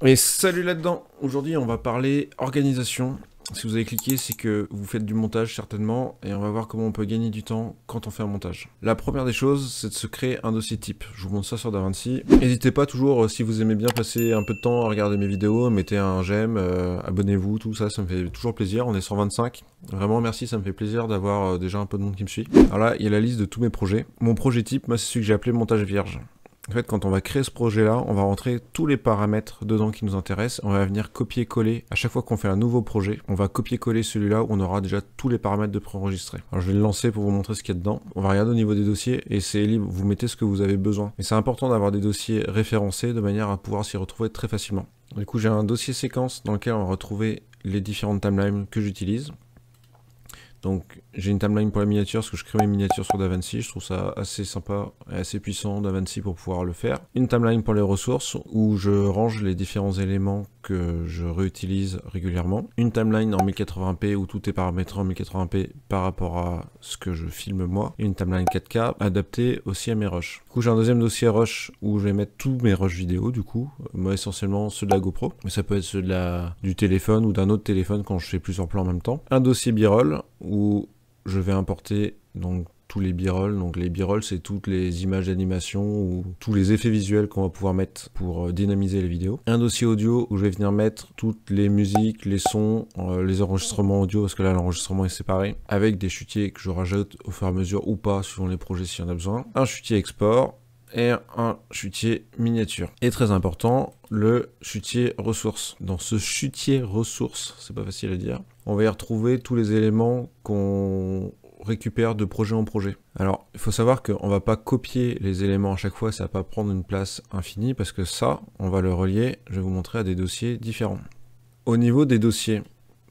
Et salut là-dedans. Aujourd'hui on va parler organisation. Si vous avez cliqué, c'est que vous faites du montage certainement, et on va voir comment on peut gagner du temps quand on fait un montage. La première des choses, c'est de se créer un dossier type. Je vous montre ça sur DaVinci. N'hésitez pas toujours, si vous aimez bien passer un peu de temps à regarder mes vidéos, mettez un j'aime, abonnez-vous, tout ça, ça me fait toujours plaisir. On est sur 25. Vraiment merci, ça me fait plaisir d'avoir déjà un peu de monde qui me suit. Alors là, il y a la liste de tous mes projets. Mon projet type, moi c'est celui que j'ai appelé montage vierge. En fait, quand on va créer ce projet-là, on va rentrer tous les paramètres dedans qui nous intéressent. On va venir copier-coller. À chaque fois qu'on fait un nouveau projet, on va copier-coller celui-là où on aura déjà tous les paramètres de préenregistrés. Alors, je vais le lancer pour vous montrer ce qu'il y a dedans. On va regarder au niveau des dossiers et c'est libre. Vous mettez ce que vous avez besoin. Mais c'est important d'avoir des dossiers référencés de manière à pouvoir s'y retrouver très facilement. Du coup, j'ai un dossier séquence dans lequel on va retrouver les différentes timelines que j'utilise. Donc j'ai une timeline pour la miniature parce que je crée mes miniatures sur DaVinci, je trouve ça assez sympa et assez puissant DaVinci pour pouvoir le faire. Une timeline pour les ressources où je range les différents éléments que je réutilise régulièrement. Une timeline en 1080p où tout est paramétré en 1080p par rapport à ce que je filme moi. Et une timeline 4K adaptée aussi à mes rushs. Du coup j'ai un deuxième dossier rush où je vais mettre tous mes rushs vidéo du coup. Moi essentiellement ceux de la GoPro, mais ça peut être ceux du téléphone ou d'un autre téléphone quand je fais plusieurs plans en même temps. Un dossier B-roll où je vais importer donc tous les b-roll. Donc les b-roll, c'est toutes les images d'animation ou tous les effets visuels qu'on va pouvoir mettre pour dynamiser les vidéos. Un dossier audio où je vais venir mettre toutes les musiques, les sons, les enregistrements audio, parce que là l'enregistrement est séparé, avec des chutiers que je rajoute au fur et à mesure ou pas selon les projets s'il y en a besoin. Un chutier export et un chutier miniature. Et très important, le chutier ressources. Dans ce chutier ressources, c'est pas facile à dire, on va y retrouver tous les éléments qu'on récupère de projet en projet. Alors, il faut savoir qu'on va pas copier les éléments à chaque fois, ça va pas prendre une place infinie, parce que ça, on va le relier, je vais vous montrer, à des dossiers différents. Au niveau des dossiers,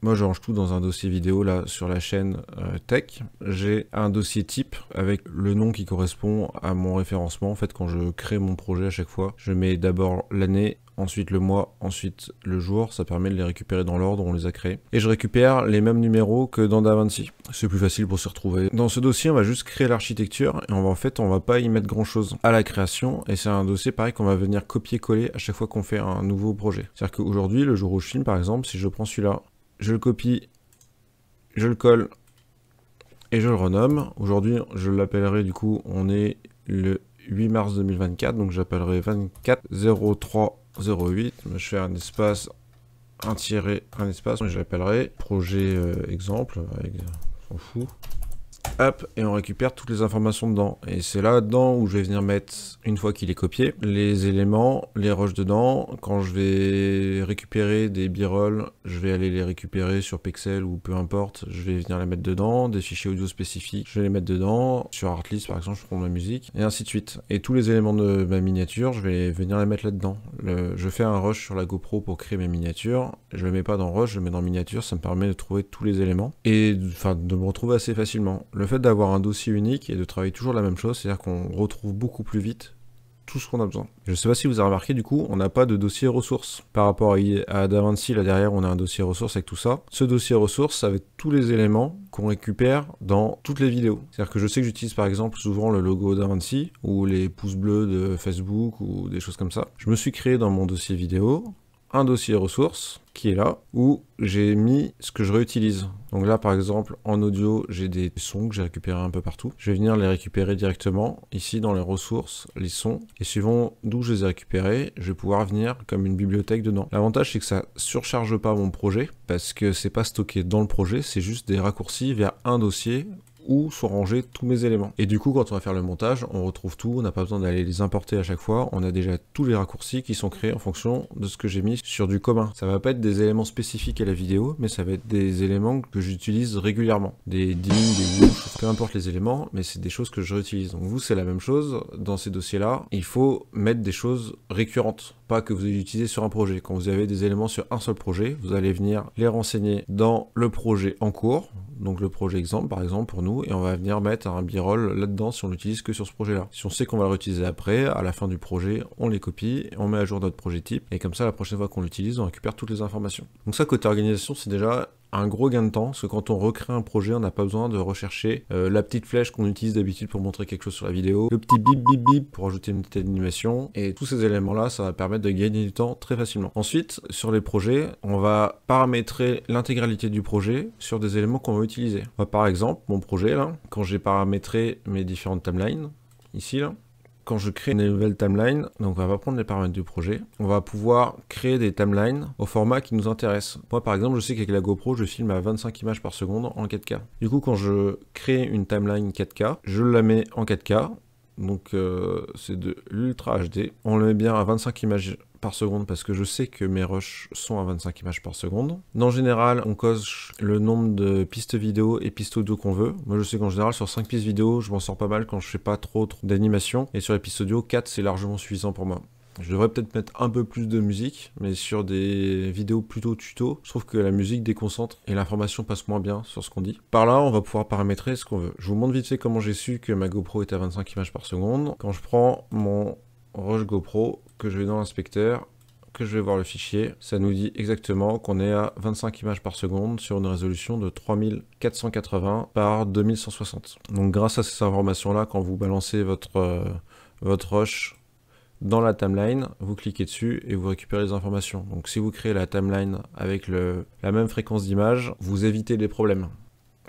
moi, je range tout dans un dossier vidéo, là, sur la chaîne Tech. J'ai un dossier type avec le nom qui correspond à mon référencement. En fait, quand je crée mon projet à chaque fois, je mets d'abord l'année, ensuite le mois, ensuite le jour. Ça permet de les récupérer dans l'ordre où on les a créés. Et je récupère les mêmes numéros que dans DaVinci. C'est plus facile pour se retrouver. Dans ce dossier, on va juste créer l'architecture et en fait, on va pas y mettre grand-chose à la création. Et c'est un dossier, pareil, qu'on va venir copier-coller à chaque fois qu'on fait un nouveau projet. C'est-à-dire qu'aujourd'hui, le jour où je filme, par exemple, si je prends celui-là, je le copie, je le colle et je le renomme. Aujourd'hui, je l'appellerai, du coup, on est le 8 mars 2024, donc j'appellerai 240308. Je fais un espace, un tiret, un espace, je l'appellerai projet exemple, avec, on s'en fout. Hop, et on récupère toutes les informations dedans. Et c'est là-dedans où je vais venir mettre, une fois qu'il est copié, les éléments, les rushs dedans. Quand je vais récupérer des b-roll, je vais aller les récupérer sur Pexel ou peu importe, je vais venir les mettre dedans. Des fichiers audio spécifiques, je vais les mettre dedans. Sur Artlist, par exemple, je prends ma musique, et ainsi de suite. Et tous les éléments de ma miniature, je vais venir les mettre là-dedans. Je fais un rush sur la GoPro pour créer mes miniatures. Je le mets pas dans rush, je le mets dans miniature, ça me permet de trouver tous les éléments. Et enfin, de me retrouver assez facilement. Le fait d'avoir un dossier unique et de travailler toujours la même chose, c'est-à-dire qu'on retrouve beaucoup plus vite tout ce qu'on a besoin. Je sais pas si vous avez remarqué, du coup, on n'a pas de dossier ressources. Par rapport à DaVinci, là derrière, on a un dossier ressources avec tout ça. Ce dossier ressources, ça va être tous les éléments qu'on récupère dans toutes les vidéos. C'est-à-dire que je sais que j'utilise par exemple souvent le logo DaVinci ou les pouces bleus de Facebook ou des choses comme ça. Je me suis créé dans mon dossier vidéo un dossier ressources qui est là, où j'ai mis ce que je réutilise. Donc là, par exemple, en audio, j'ai des sons que j'ai récupérés un peu partout. Je vais venir les récupérer directement, ici, dans les ressources, les sons. Et suivant d'où je les ai récupérés, je vais pouvoir venir comme une bibliothèque dedans. L'avantage, c'est que ça surcharge pas mon projet, parce que c'est pas stocké dans le projet, c'est juste des raccourcis vers un dossier où sont rangés tous mes éléments. Et du coup, quand on va faire le montage, on retrouve tout, on n'a pas besoin d'aller les importer à chaque fois, on a déjà tous les raccourcis qui sont créés en fonction de ce que j'ai mis sur du commun. Ça va pas être des éléments spécifiques à la vidéo, mais ça va être des éléments que j'utilise régulièrement. Des dings, des whoosh, peu importe les éléments, mais c'est des choses que je réutilise. Donc vous, c'est la même chose, dans ces dossiers-là, il faut mettre des choses récurrentes, pas que vous allez utiliser sur un projet. Quand vous avez des éléments sur un seul projet, vous allez venir les renseigner dans le projet en cours, donc le projet exemple par exemple pour nous, et on va venir mettre un b-roll là-dedans si on l'utilise que sur ce projet-là. Si on sait qu'on va le réutiliser après, à la fin du projet, on les copie, et on met à jour notre projet type, et comme ça la prochaine fois qu'on l'utilise, on récupère toutes les informations. Donc ça, côté organisation, c'est déjà un gros gain de temps, parce que quand on recrée un projet, on n'a pas besoin de rechercher la petite flèche qu'on utilise d'habitude pour montrer quelque chose sur la vidéo, le petit bip bip bip pour ajouter une petite animation, et tous ces éléments-là, ça va permettre de gagner du temps très facilement. Ensuite, sur les projets, on va paramétrer l'intégralité du projet sur des éléments qu'on va utiliser. Par exemple, mon projet là, quand j'ai paramétré mes différentes timelines, ici là, quand je crée une nouvelle timeline, donc on va prendre les paramètres du projet, on va pouvoir créer des timelines au format qui nous intéresse. Moi par exemple, je sais qu'avec la GoPro, je filme à 25 images par seconde en 4K. Du coup, quand je crée une timeline 4K, je la mets en 4K, donc c'est de l'Ultra HD. On le met bien à 25 images par seconde parce que je sais que mes rushs sont à 25 images par seconde. En général, on coche le nombre de pistes vidéo et pistes audio qu'on veut. Moi, je sais qu'en général, sur 5 pistes vidéo, je m'en sors pas mal quand je fais pas trop d'animation. Et sur les pistes audio, 4, c'est largement suffisant pour moi. Je devrais peut-être mettre un peu plus de musique, mais sur des vidéos plutôt tuto, je trouve que la musique déconcentre et l'information passe moins bien sur ce qu'on dit. Par là, on va pouvoir paramétrer ce qu'on veut. Je vous montre vite fait comment j'ai su que ma GoPro était à 25 images par seconde. Quand je prends mon Rush GoPro, que je vais dans l'inspecteur, que je vais voir le fichier, ça nous dit exactement qu'on est à 25 images par seconde sur une résolution de 3480 par 2160. Donc grâce à ces informations-là, quand vous balancez votre Rush dans la timeline, vous cliquez dessus et vous récupérez les informations. Donc si vous créez la timeline avec la même fréquence d'image, vous évitez les problèmes.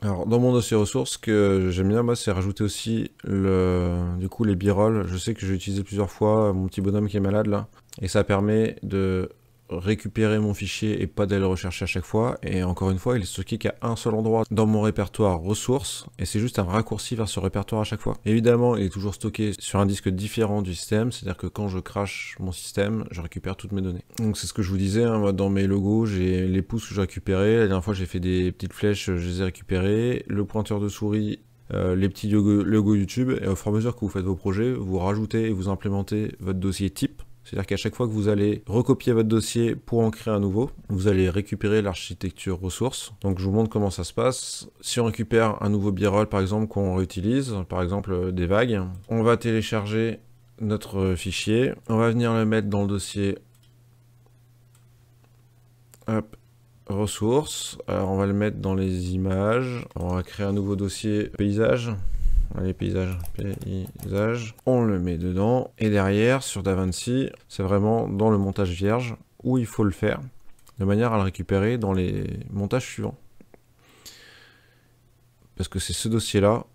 Alors dans mon dossier ressources, ce que j'aime bien moi, c'est rajouter aussi du coup les b-roll. Je sais que j'ai utilisé plusieurs fois mon petit bonhomme qui est malade là, et ça permet de récupérer mon fichier et pas d'aller le rechercher à chaque fois. Et encore une fois, il est stocké qu'à un seul endroit dans mon répertoire ressources, et c'est juste un raccourci vers ce répertoire à chaque fois. Évidemment, il est toujours stocké sur un disque différent du système, c'est-à-dire que quand je crache mon système, je récupère toutes mes données. Donc c'est ce que je vous disais, hein, moi, dans mes logos, j'ai les pouces que j'ai récupérés. La dernière fois, j'ai fait des petites flèches, je les ai récupérées. Le pointeur de souris, les petits logos YouTube, et au fur et à mesure que vous faites vos projets, vous rajoutez et vous implémentez votre dossier type. C'est-à-dire qu'à chaque fois que vous allez recopier votre dossier pour en créer un nouveau, vous allez récupérer l'architecture ressources. Donc je vous montre comment ça se passe. Si on récupère un nouveau b-roll par exemple qu'on réutilise, par exemple des vagues, on va télécharger notre fichier, on va venir le mettre dans le dossier hop, ressources. Alors on va le mettre dans les images, on va créer un nouveau dossier paysage. Allez, paysage, on le met dedans, et derrière, sur DaVinci, c'est vraiment dans le montage vierge, où il faut le faire, de manière à le récupérer dans les montages suivants. Parce que c'est ce dossier-là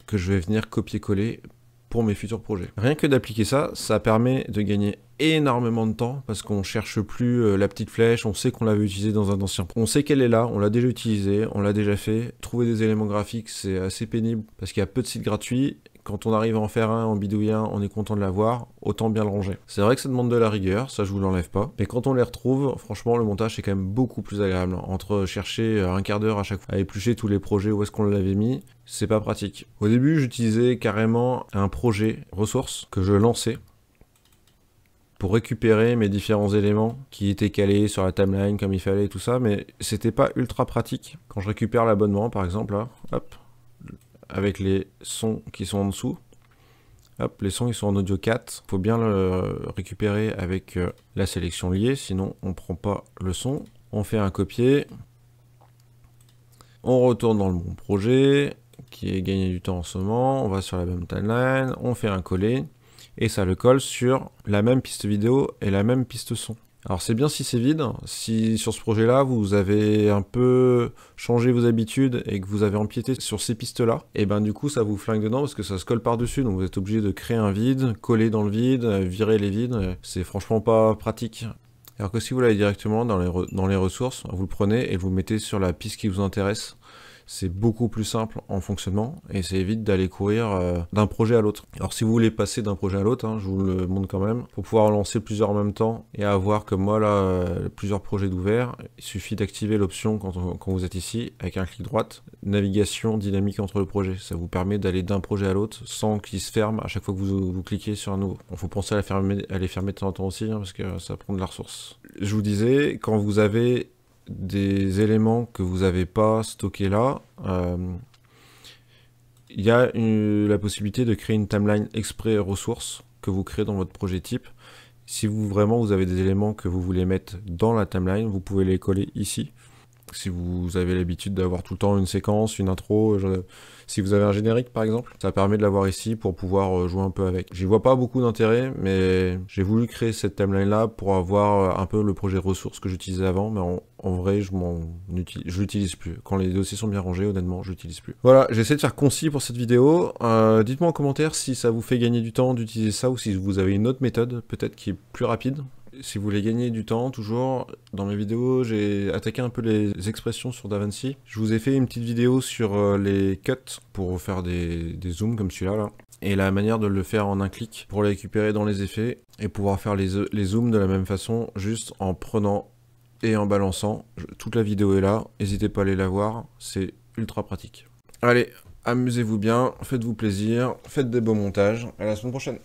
que je vais venir copier-coller pour mes futurs projets. Rien que d'appliquer ça, ça permet de gagner énormément de temps parce qu'on cherche plus la petite flèche, on sait qu'on l'avait utilisée dans un ancien. On sait qu'elle est là, on l'a déjà utilisée, on l'a déjà fait. Trouver des éléments graphiques, c'est assez pénible parce qu'il y a peu de sites gratuits. Quand on arrive à en faire un, en bidouiller un, on est content de l'avoir, autant bien le ranger. C'est vrai que ça demande de la rigueur, ça je vous l'enlève pas. Mais quand on les retrouve, franchement le montage est quand même beaucoup plus agréable. Entre chercher un quart d'heure à chaque fois, à éplucher tous les projets où est-ce qu'on l'avait mis, c'est pas pratique. Au début j'utilisais carrément un projet ressources que je lançais pour récupérer mes différents éléments qui étaient calés sur la timeline comme il fallait et tout ça, mais c'était pas ultra pratique. Quand je récupère l'abonnement par exemple, là, hop, avec les sons qui sont en dessous, hop, les sons ils sont en audio 4, faut bien le récupérer avec la sélection liée, sinon on prend pas le son. On fait un copier, on retourne dans le bon projet, qui est gagné du temps en ce moment, on va sur la même timeline, on fait un coller, et ça le colle sur la même piste vidéo et la même piste son. Alors c'est bien si c'est vide, si sur ce projet-là vous avez un peu changé vos habitudes et que vous avez empiété sur ces pistes-là, et ben du coup ça vous flingue dedans parce que ça se colle par-dessus, donc vous êtes obligé de créer un vide, coller dans le vide, virer les vides, c'est franchement pas pratique. Alors que si vous l'avez directement dans les ressources, vous le prenez et vous le mettez sur la piste qui vous intéresse. C'est beaucoup plus simple en fonctionnement et ça évite d'aller courir d'un projet à l'autre. Alors si vous voulez passer d'un projet à l'autre, hein, je vous le montre quand même, pour pouvoir lancer plusieurs en même temps et avoir comme moi là plusieurs projets d'ouvert, il suffit d'activer l'option quand vous êtes ici avec un clic droit, navigation dynamique entre le projet. Ça vous permet d'aller d'un projet à l'autre sans qu'il se ferme à chaque fois que vous cliquez sur un nouveau. Il faut penser à les fermer de temps en temps aussi hein, parce que ça prend de la ressource. Je vous disais, quand vous avez des éléments que vous n'avez pas stockés là, il y a la possibilité de créer une timeline exprès ressources que vous créez dans votre projet type. Si vous avez des éléments que vous voulez mettre dans la timeline, vous pouvez les coller ici. Si vous avez l'habitude d'avoir tout le temps une séquence, une intro, si vous avez un générique par exemple, ça permet de l'avoir ici pour pouvoir jouer un peu avec. J'y vois pas beaucoup d'intérêt, mais j'ai voulu créer cette timeline là pour avoir un peu le projet ressources que j'utilisais avant, mais en vrai je l'utilise plus. Quand les dossiers sont bien rangés, honnêtement, je l'utilise plus. Voilà, j'essaie de faire concis pour cette vidéo. Dites-moi en commentaire si ça vous fait gagner du temps d'utiliser ça ou si vous avez une autre méthode, peut-être qui est plus rapide. Si vous voulez gagner du temps, toujours, dans mes vidéos, j'ai attaqué un peu les expressions sur DaVinci. Je vous ai fait une petite vidéo sur les cuts pour faire des zooms comme celui-là, là. Et la manière de le faire en un clic pour les récupérer dans les effets et pouvoir faire les zooms de la même façon, juste en prenant et en balançant. Toute la vidéo est là, n'hésitez pas à aller la voir, c'est ultra pratique. Allez, amusez-vous bien, faites-vous plaisir, faites des beaux montages, à la semaine prochaine.